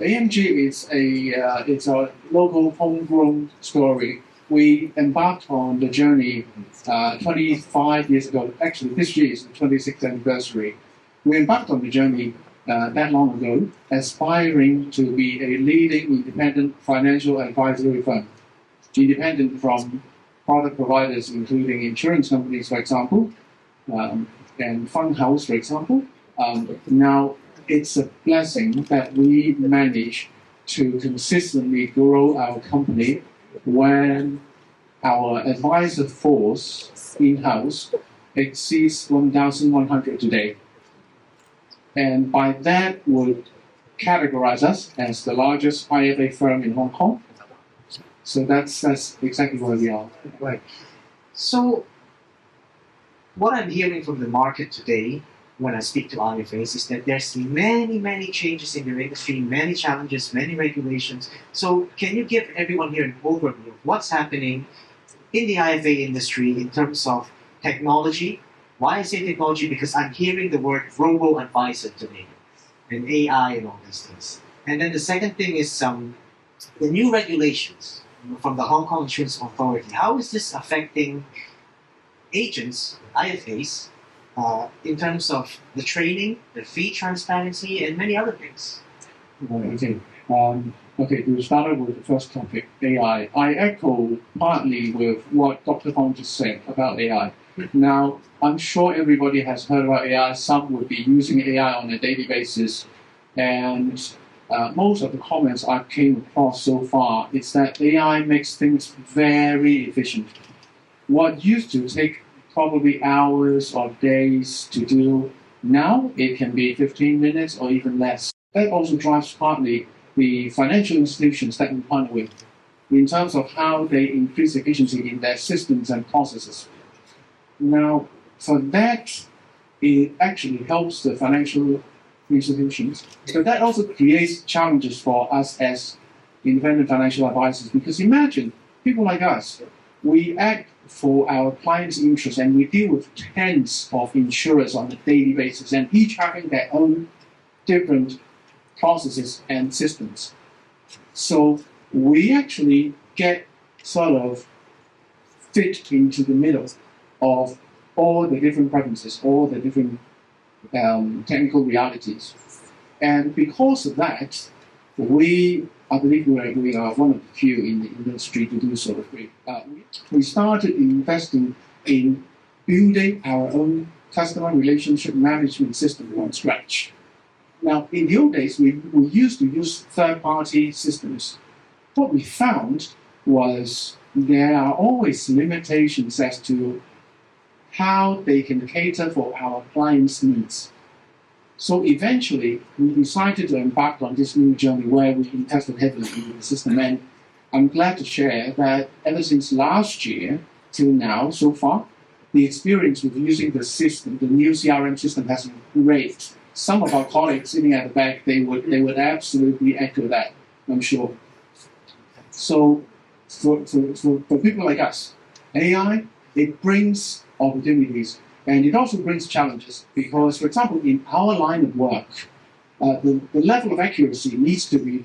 AMG is it's a local homegrown story. We embarked on the journey 25 years ago. Actually, this year is the 26th anniversary. We embarked on the journey that long ago, aspiring to be a leading independent financial advisory firm, independent from product providers, including insurance companies, for example, and fund house, for example. Now, it's a blessing that we manage to consistently grow our company when our advisor force in-house exceeds 1,100 today. And by that would categorize us as the largest IFA firm in Hong Kong. So that's exactly where we are. Right. So what I'm hearing from the market today when I speak to IFAs is that there's many changes in their industry, many challenges, many regulations. So can you give everyone here an overview of what's happening in the IFA industry in terms of technology? Why I say technology? Because I'm hearing the word robo-advisor today, and AI and all these things. And then the second thing is the new regulations from the Hong Kong Insurance Authority. How is this affecting agents, IFAs, in terms of the training, the fee transparency, and many other things? Okay. Okay, to start with the first topic, AI. I echo partly with what Dr. Hong just said about AI. Now, I'm sure everybody has heard about AI. Some would be using AI on a daily basis. And most of the comments I've came across so far is that AI makes things very efficient. What used to take probably hours or days to do, now it can be 15 minutes or even less. That also drives partly the financial institutions that we partner with in terms of how they increase efficiency in their systems and processes. Now, for that, it actually helps the financial institutions, but that also creates challenges for us as independent financial advisors, because imagine people like us, we act for our clients' interests and we deal with tens of insurers on a daily basis, and each having their own different processes and systems. So we actually get sort of fit into the middle of all the different preferences, all the different technical realities. And because of that, I believe we are one of the few in the industry to do so. We started investing in building our own customer relationship management system from scratch. Now, in the old days, we used to use third-party systems. What we found was there are always limitations as to how they can cater for our clients' needs. So eventually, we decided to embark on this new journey where we invested heavily in the system. And I'm glad to share that ever since last year till now, so far, the experience with using the system, the new CRM system, has been great. Some of our colleagues sitting at the back, they would absolutely echo that, I'm sure. So for people like us, AI, it brings opportunities and it also brings challenges because, for example, in our line of work, the level of accuracy needs to be,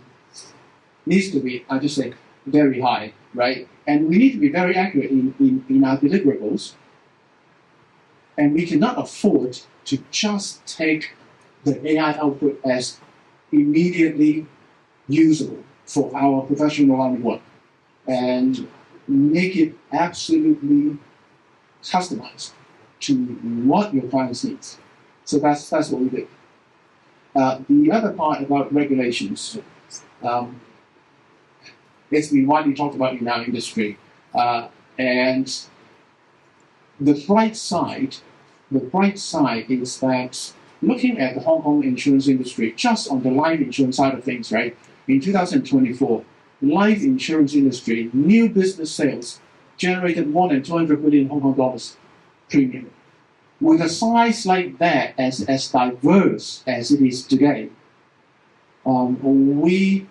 I just say, very high, right? And we need to be very accurate in our deliverables, and we cannot afford to just take the AI output as immediately usable for our professional line of work and make it absolutely customized to what your clients need. So that's what we did. The other part about regulations, it's been widely talked about in our industry, and the bright side is that looking at the Hong Kong insurance industry, just on the life insurance side of things, right? In 2024, life insurance industry new business sales generated more than 200 billion Hong Kong dollars premium. With a size like that, as diverse as it is today, we,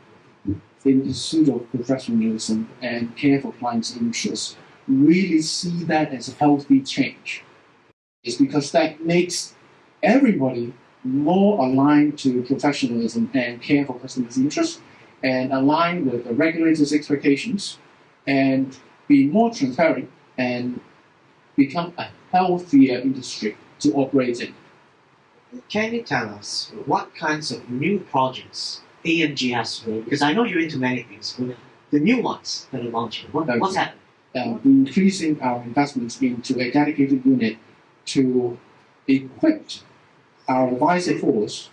in pursuit of professionalism and care for clients' interests, really see that as a healthy change. It's because that makes everybody more aligned to professionalism and care for customers' interests, and align with the regulators' expectations, and be more transparent and become a healthier industry to operate in. Can you tell us what kinds of new projects AMG has to do? Because I know you're into many things. But the new ones that are launching, what's happening? We're increasing our investments into a dedicated unit to equip our advisor force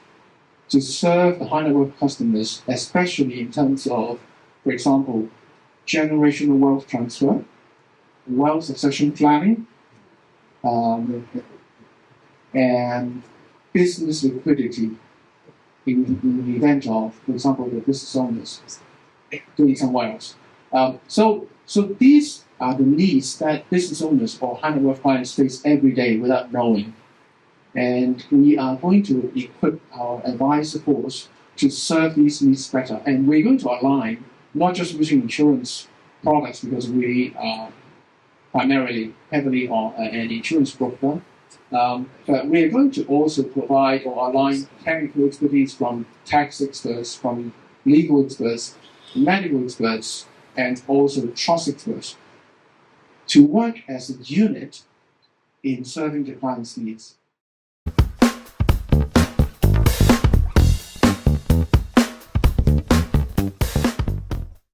to serve the high net worth customers, especially in terms of, for example, generational wealth transfer, wealth succession planning, and business liquidity in the event of, for example, the business owners doing somewhere else. So these are the needs that business owners or high net worth clients face every day without knowing. And we are going to equip our advisor force to serve these needs better. And we're going to align, not just using insurance products, because we are primarily heavily on an insurance broker, but we are going to also provide or align technical expertise from tax experts, from legal experts, medical experts, and also trust experts to work as a unit in serving the client's needs.